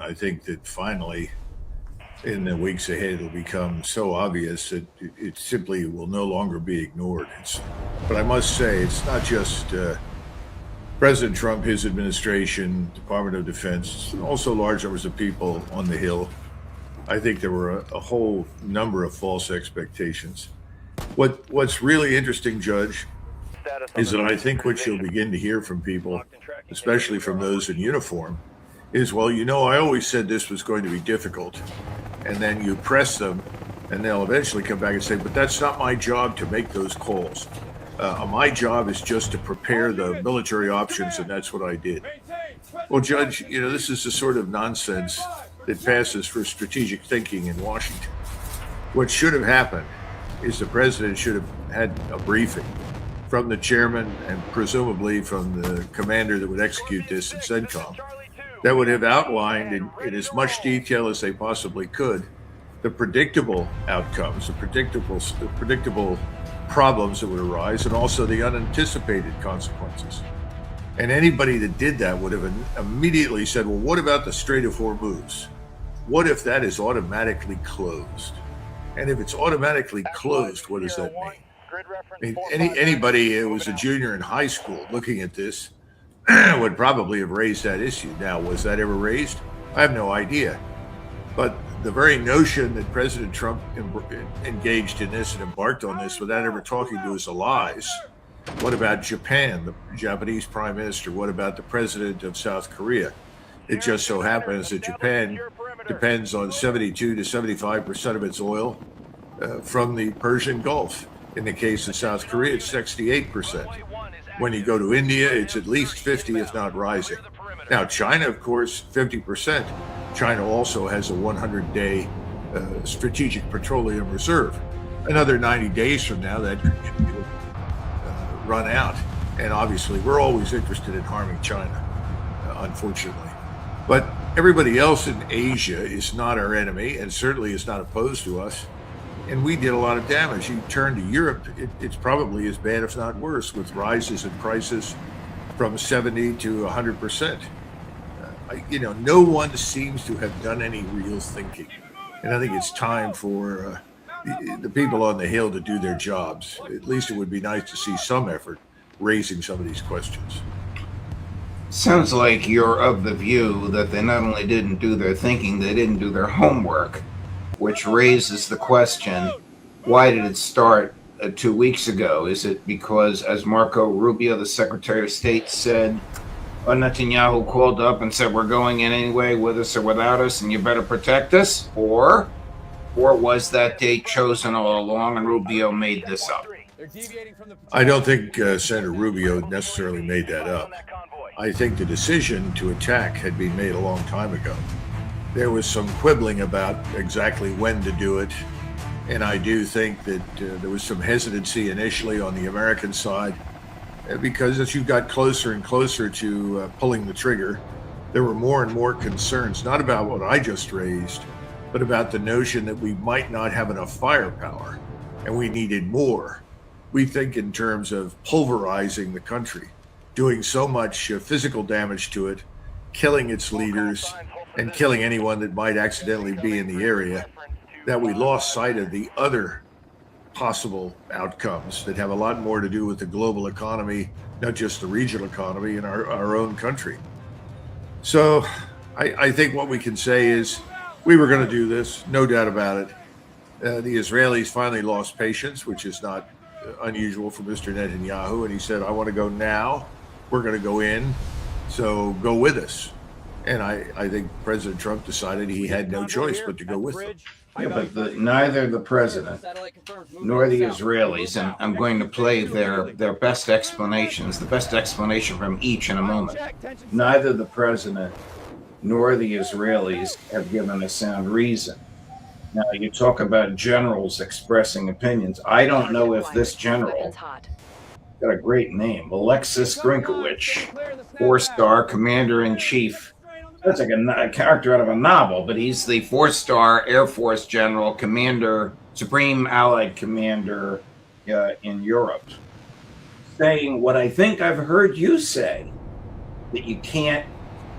I think that finally, in the weeks ahead, it'll become so obvious that it simply will no longer be ignored. But I must say, it's not just President Trump, his administration, Department of Defense, and also large numbers of people on the Hill. I think there were a whole number of false expectations. What's really interesting, Judge, is that I think what you'll begin to hear from people, especially from those in uniform, is, well, I always said this was going to be difficult. And then you press them, and they'll eventually come back and say, but that's not my job to make those calls. My job is just to prepare the military options, and that's what I did. Well, Judge, this is the sort of nonsense that passes for strategic thinking in Washington. What should have happened is the president should have had a briefing from the chairman and presumably from the commander that would execute this in CENTCOM that would have outlined in as much detail as they possibly could the predictable outcomes, the predictable problems that would arise, and also the unanticipated consequences. And anybody that did that would have immediately said, well, what about the Strait of Hormuz? What if that is automatically closed? And if it's automatically closed, what does that mean? Anybody who was a junior in high school looking at this would probably have raised that issue. Now, was that ever raised? I have no idea. But the very notion that President Trump engaged in this and embarked on this without ever talking to his allies. What about Japan, the Japanese prime minister? What about the president of South Korea? It just so happens that Japan depends on 72 to 75% of its oil from the Persian Gulf. In the case of South Korea, it's 68%. When you go to India, it's at least 50, if not rising. Now, China, of course, 50%. China also has a 100-day strategic petroleum reserve. Another 90 days from now, that could run out. And obviously, we're always interested in harming China, unfortunately. But everybody else in Asia is not our enemy and certainly is not opposed to us. And we did a lot of damage. You turn to Europe, it's probably as bad, if not worse, with rises in prices from 70 to 100%. No one seems to have done any real thinking. And I think it's time for the people on the Hill to do their jobs. At least it would be nice to see some effort raising some of these questions. Sounds like you're of the view that they not only didn't do their thinking, they didn't do their homework, which raises the question, why did it start 2 weeks ago? Is it because, as Marco Rubio, the Secretary of State, said, Netanyahu called up and said, we're going in anyway, with us or without us, and you better protect us? Or was that date chosen all along and Rubio made this up? I don't think Senator Rubio necessarily made that up. I think the decision to attack had been made a long time ago. There was some quibbling about exactly when to do it, and I do think that there was some hesitancy initially on the American side, because as you got closer and closer to pulling the trigger, there were more and more concerns, not about what I just raised, but about the notion that we might not have enough firepower and we needed more. We think in terms of pulverizing the country, doing so much physical damage to it, killing its leaders, and killing anyone that might accidentally be in the area, that we lost sight of the other possible outcomes that have a lot more to do with the global economy, not just the regional economy in our own country. So I think what we can say is we were going to do this, no doubt about it. The Israelis finally lost patience, which is not unusual for Mr. Netanyahu, and he said, I want to go now. We're going to go in, so go with us. And I think President Trump decided he had no choice but to go with them. Yeah, but neither the president nor the Israelis, and I'm going to play their best explanations, the best explanation from each in a moment. Neither the president nor the Israelis have given a sound reason. Now, you talk about generals expressing opinions. I don't know if this general, got a great name, Alexis Grinkowicz, 4-star commander-in-chief. That's like a character out of a novel, but he's the 4-star Air Force general, commander, supreme allied commander in Europe, saying what I think I've heard you say, that you can't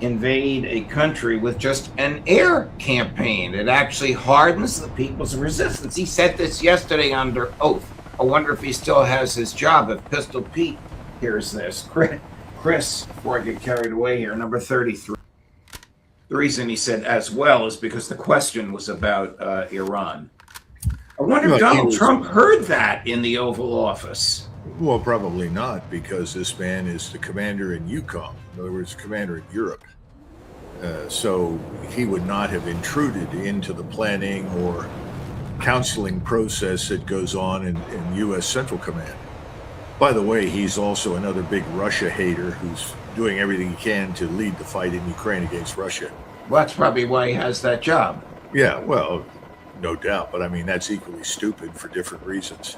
invade a country with just an air campaign. It actually hardens the people's resistance. He said this yesterday under oath. I wonder if he still has his job, if Pistol Pete hears this. Chris, before I get carried away here, number 33. The reason he said as well is because the question was about Iran. I wonder if Donald Trump heard that in the Oval Office. Well, probably not, because this man is the commander in EUCOM. In other words, commander in Europe. So he would not have intruded into the planning or counseling process that goes on in U.S. Central Command. By the way, he's also another big Russia hater who's doing everything he can to lead the fight in Ukraine against Russia. Well, that's probably why he has that job. Yeah, well, no doubt. But I mean, that's equally stupid for different reasons.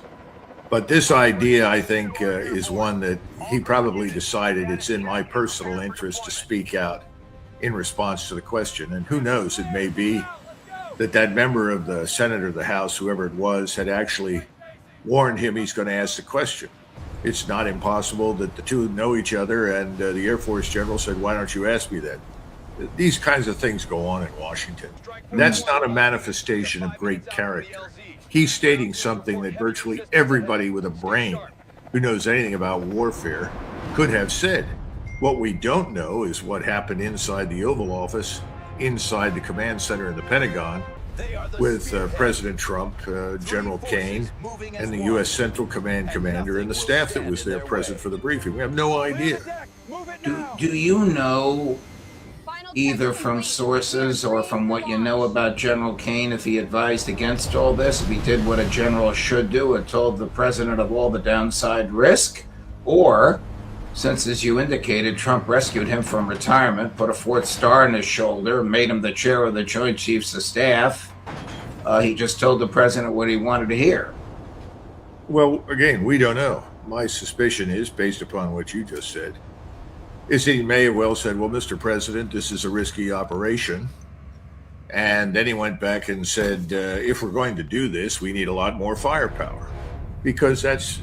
But this idea, I think, is one that he probably decided it's in my personal interest to speak out in response to the question. And who knows, it may be that member of the Senate or the House, whoever it was, had actually warned him he's going to ask the question. It's not impossible that the two know each other, and the Air Force general said, why don't you ask me that? These kinds of things go on in Washington. That's not a manifestation of great character. He's stating something that virtually everybody with a brain who knows anything about warfare could have said. What we don't know is what happened inside the Oval Office, inside the command center in the Pentagon, with President Trump, General Kane, and the U.S. Central Command commander and the staff that was there present for the briefing. We have no idea. Do you know, either from sources or from what you know about General Kane, if he advised against all this, if he did what a general should do and told the president of all the downside risk? Or, since, as you indicated, Trump rescued him from retirement, put a fourth star on his shoulder, made him the chair of the Joint Chiefs of Staff, he just told the president what he wanted to hear? Well, again, we don't know. My suspicion is, based upon what you just said, is he may have well said, well, Mr. President, this is a risky operation. And then he went back and said, if we're going to do this, we need a lot more firepower. Because that's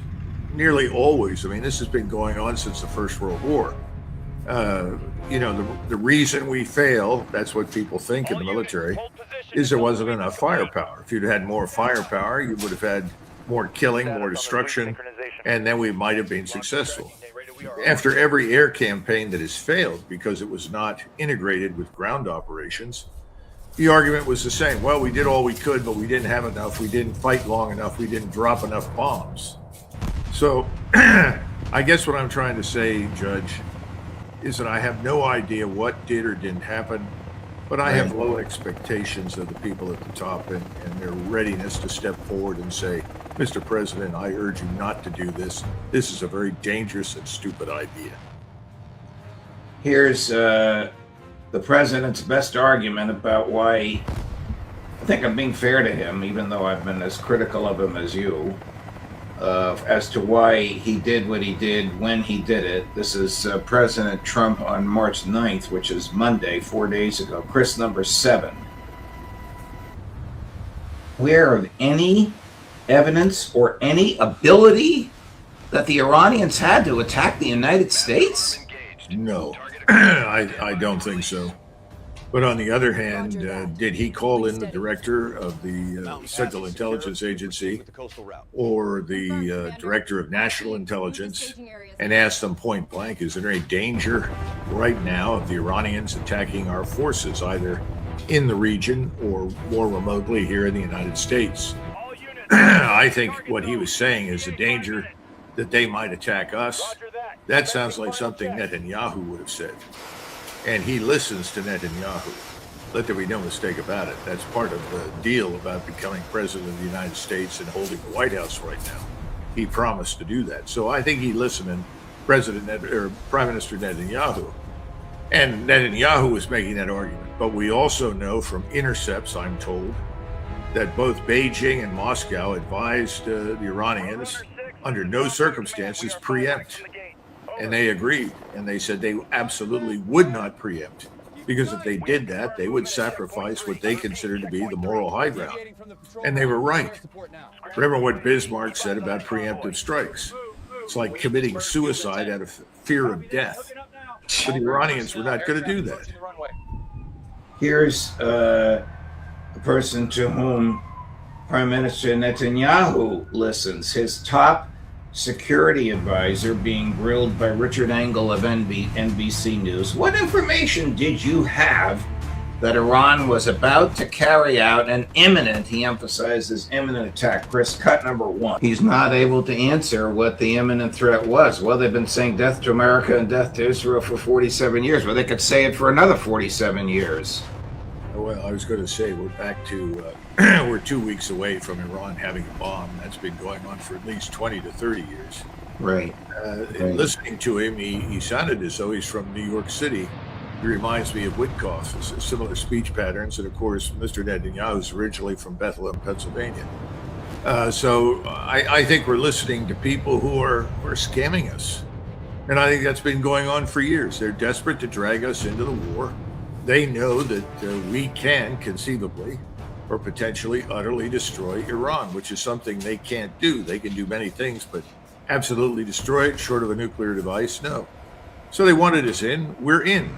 nearly always, I mean, this has been going on since the First World War. The reason we fail, that's what people think in the military, is there wasn't enough firepower. If you'd had more firepower, you would have had more killing, more destruction, and then we might have been successful. After every air campaign that has failed because it was not integrated with ground operations, the argument was the same. Well, we did all we could, but we didn't have enough. We didn't fight long enough. We didn't drop enough bombs. So I guess what I'm trying to say, Judge, is that I have no idea what did or didn't happen, but I have low expectations of the people at the top and their readiness to step forward and say, Mr. President, I urge you not to do this. This is a very dangerous and stupid idea. Here's the president's best argument about why, I think I'm being fair to him, even though I've been as critical of him as you, as to why he did what he did when he did it. This is President Trump on March 9th, which is Monday, 4 days ago. Chris, number 7. Where of any evidence or any ability that the Iranians had to attack the United States? No, I don't think so. But on the other hand, did he call in the director of the Central Intelligence Agency or the director of National Intelligence and ask them point blank, is there any danger right now of the Iranians attacking our forces, either in the region or more remotely here in the United States? I think what he was saying is the danger that they might attack us. That sounds like something Netanyahu would have said. And he listens to Netanyahu. Let there be no mistake about it. That's part of the deal about becoming president of the United States and holding the White House right now. He promised to do that. So I think he listened to Prime Minister Netanyahu. And Netanyahu was making that argument. But we also know from intercepts, I'm told, that both Beijing and Moscow advised the Iranians under no circumstances preempt. And they agreed, and they said they absolutely would not preempt, because if they did that, they would sacrifice what they considered to be the moral high ground. And they were right. Remember what Bismarck said about preemptive strikes. It's like committing suicide out of fear of death. But the Iranians were not going to do that. Here's a person to whom Prime Minister Netanyahu listens. His top security advisor being grilled by Richard Engel of NBC News. What information did you have that Iran was about to carry out an imminent, he emphasizes, imminent attack? Chris, cut number one. He's not able to answer what the imminent threat was. Well, they've been saying death to America and death to Israel for 47 years, but they could say it for another 47 years. Well, I was going to say we're back to, we're 2 weeks away from Iran having a bomb. That's been going on for at least 20 to 30 years. Right. Right. Listening to him, he sounded as though he's from New York City. He reminds me of Witkoff, similar speech patterns. And of course, Mr. Netanyahu is originally from Bethlehem, Pennsylvania. So I think we're listening to people who are scamming us. And I think that's been going on for years. They're desperate to drag us into the war. They know that we can conceivably or potentially utterly destroy Iran, which is something they can't do. They can do many things, but absolutely destroy it short of a nuclear device, no. So they wanted us in, we're in.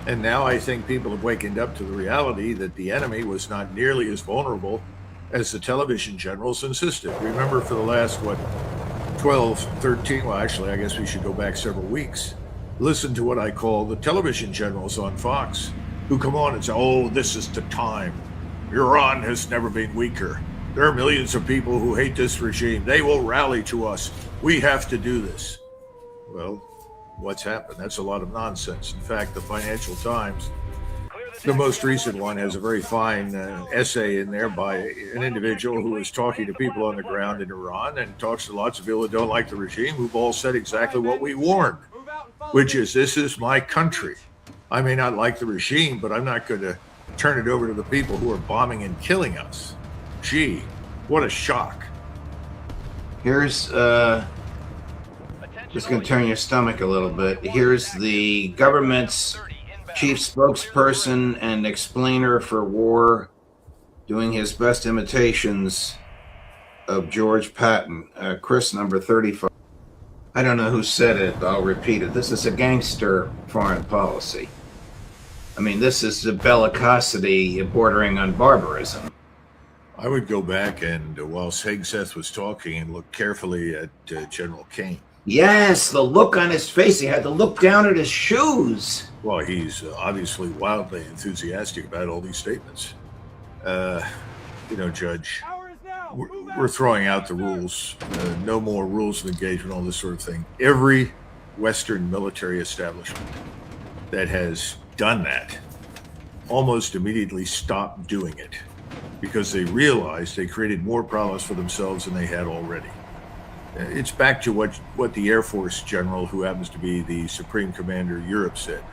And now I think people have wakened up to the reality that the enemy was not nearly as vulnerable as the television generals insisted. Remember, for the last, 12, 13, well, actually, I guess we should go back several weeks. Listen to what I call the television generals on Fox, who come on and say, oh, this is the time. Iran has never been weaker. There are millions of people who hate this regime. They will rally to us. We have to do this. Well, what's happened? That's a lot of nonsense. In fact, the Financial Times, the most recent one, has a very fine essay in there by an individual who is talking to people on the ground in Iran and talks to lots of people who don't like the regime, who've all said exactly what we warned, which is, this is my country. I may not like the regime, but I'm not going to turn it over to the people who are bombing and killing us. Gee, what a shock. Here's just going to turn your stomach a little bit. Here's the government's chief spokesperson and explainer for war doing his best imitations of George Patton. Chris, number 35. I don't know who said it, but I'll repeat it. This is a gangster foreign policy. I mean, this is the bellicosity bordering on barbarism. I would go back and, whilst Hegseth was talking, and look carefully at General Kane. Yes, the look on his face. He had to look down at his shoes. Well, he's obviously wildly enthusiastic about all these statements. Judge, we're throwing out the rules. No more rules of engagement, all this sort of thing. Every Western military establishment that has done that almost immediately stopped doing it because they realized they created more problems for themselves than they had already. It's back to what the Air Force general, who happens to be the Supreme Commander of Europe, said.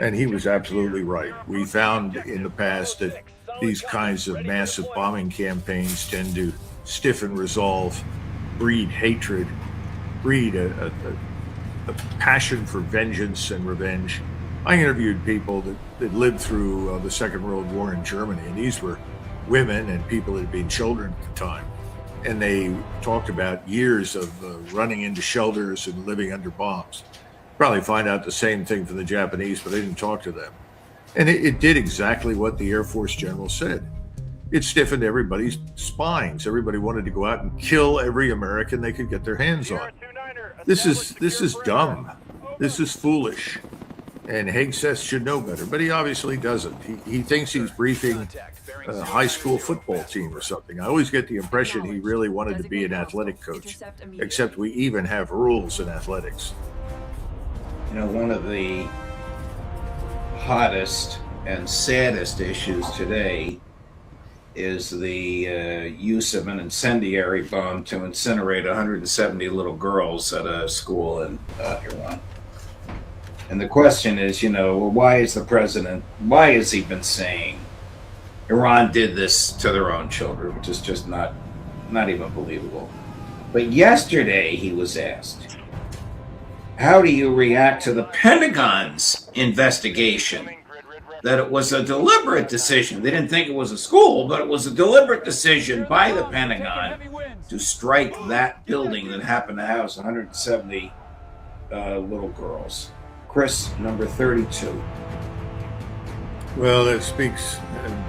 And he was absolutely right. We found in the past that these kinds of massive bombing campaigns tend to stiffen resolve, breed hatred, breed a passion for vengeance and revenge. I interviewed people that lived through the Second World War in Germany, and these were women and people that had been children at the time. And they talked about years of running into shelters and living under bombs. Probably find out the same thing from the Japanese, but they didn't talk to them. And it did exactly what the Air Force general said. It stiffened everybody's spines. Everybody wanted to go out and kill every American they could get their hands on. This is dumb. This is foolish. And Hegseth should know better, but he obviously doesn't. He thinks he's briefing a high school football team or something. I always get the impression he really wanted to be an athletic coach, except we even have rules in athletics. One of the hottest and saddest issues today is the use of an incendiary bomb to incinerate 170 little girls at a school in Iran. And the question is, why has he been saying Iran did this to their own children, which is just not even believable. But yesterday he was asked, how do you react to the Pentagon's investigation that it was a deliberate decision? They didn't think it was a school, but it was a deliberate decision by the Pentagon to strike that building that happened to house 170 little girls. Chris, number 32. Well, that speaks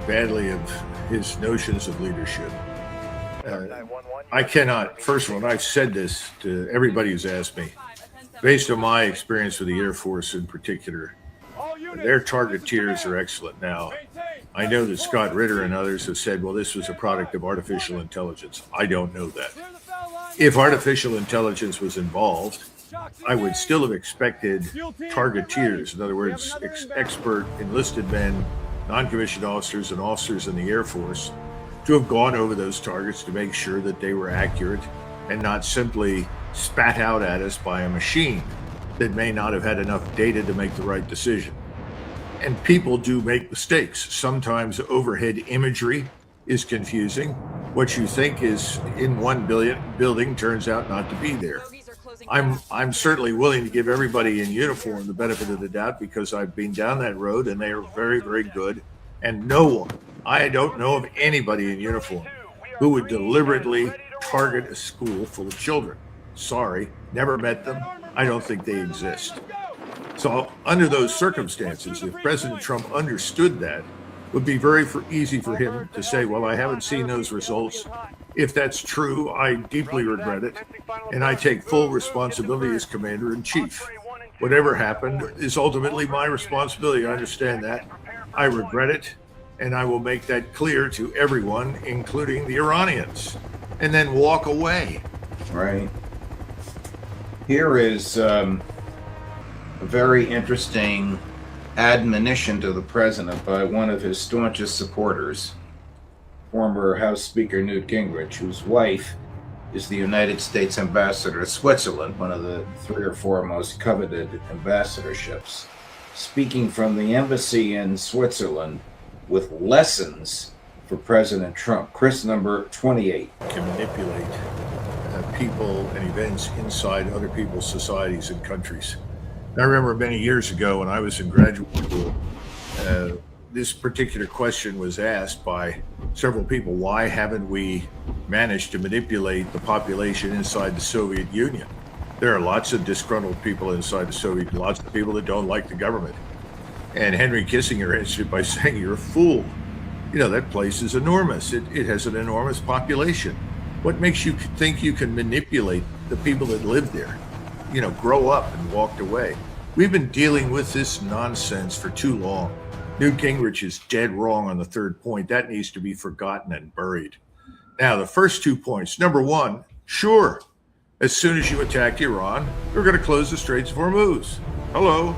badly of his notions of leadership. I cannot, first of all, and I've said this to everybody who's asked me, based on my experience with the Air Force in particular, their targeteers are excellent now. I know that Scott Ritter and others have said, well, this was a product of artificial intelligence. I don't know that. If artificial intelligence was involved, I would still have expected targeteers, in other words, expert enlisted men, non-commissioned officers, and officers in the Air Force, to have gone over those targets to make sure that they were accurate and not simply spat out at us by a machine that may not have had enough data to make the right decision. And people do make mistakes. Sometimes overhead imagery is confusing. What you think is in one building turns out not to be there. I'm certainly willing to give everybody in uniform the benefit of the doubt because I've been down that road and they are very, very good. And no one, I don't know of anybody in uniform who would deliberately target a school full of children. Sorry, never met them. I don't think they exist. So under those circumstances, if President Trump understood that, it would be very easy for him to say, well, I haven't seen those results. If that's true, I deeply regret it, and I take full responsibility as Commander-in-Chief. Whatever happened is ultimately my responsibility. I understand that. I regret it, and I will make that clear to everyone, including the Iranians, and then walk away. Right. Here is a very interesting admonition to the president by one of his staunchest supporters, former House Speaker Newt Gingrich, whose wife is the United States ambassador to Switzerland, one of the 3 or 4 most coveted ambassadorships, speaking from the embassy in Switzerland with lessons for President Trump. Chris, number 28. Can manipulate people and events inside other people's societies and countries. I remember many years ago when I was in graduate school, this particular question was asked by several people. Why haven't we managed to manipulate the population inside the Soviet Union? There are lots of disgruntled people inside the Soviet Union, lots of people that don't like the government. And Henry Kissinger answered by saying, you're a fool. You know, that place is enormous. It has an enormous population. What makes you think you can manipulate the people that live there? You know, grow up and walked away. We've been dealing with this nonsense for too long. Newt Gingrich is dead wrong on the third point. That needs to be forgotten and buried. Now, the first 2 points. Number one, sure, as soon as you attack Iran, we're going to close the Straits of Hormuz. Hello.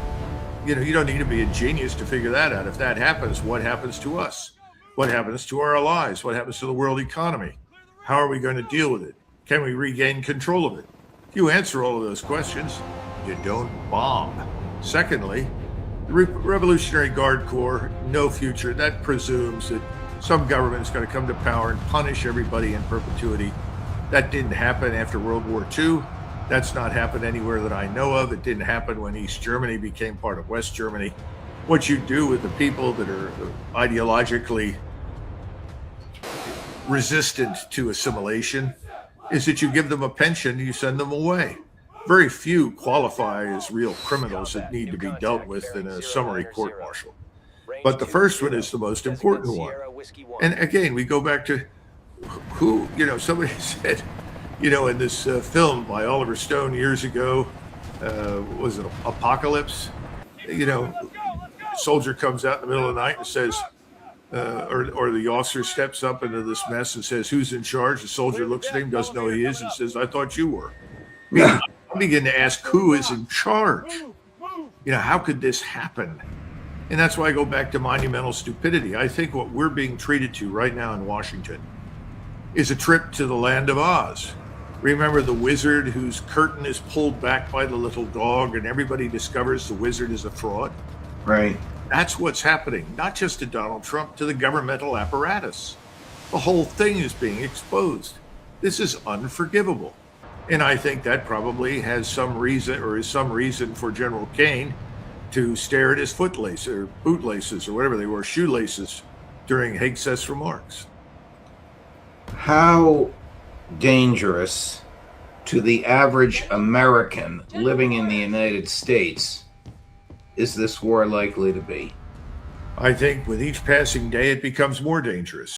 You know, you don't need to be a genius to figure that out. If that happens, what happens to us? What happens to our allies? What happens to the world economy? How are we going to deal with it? Can we regain control of it? If you answer all of those questions, you don't bomb. Secondly, the Revolutionary Guard Corps, no future. That presumes that some government is going to come to power and punish everybody in perpetuity. That didn't happen after World War II. That's not happened anywhere that I know of. It didn't happen when East Germany became part of West Germany. What you do with the people that are ideologically resistant to assimilation is that you give them a pension, you send them away. Very few qualify as real criminals that need to be dealt with in a summary court-martial. But the first one is the most important one. And again, we go back to who, you know, somebody said, you know, in this film by Oliver Stone years ago, was it Apocalypse? You know, soldier comes out in the middle of the night and says, or the officer steps up into this mess and says, who's in charge? The soldier looks at him, doesn't know he is, and says, I thought you were. I begin to ask, who is in charge? You know, how could this happen? And that's why I go back to monumental stupidity. I think what we're being treated to right now in Washington is a trip to the land of Oz. Remember the wizard whose curtain is pulled back by the little dog and everybody discovers the wizard is a fraud? Right. That's what's happening, not just to Donald Trump, to the governmental apparatus. The whole thing is being exposed. This is unforgivable. And I think that probably has some reason, or is some reason for General Kane to stare at his footlaces or bootlaces or whatever they were, shoelaces, during Hegseth's remarks. How dangerous to the average American living in the United States is this war likely to be? I think with each passing day, it becomes more dangerous.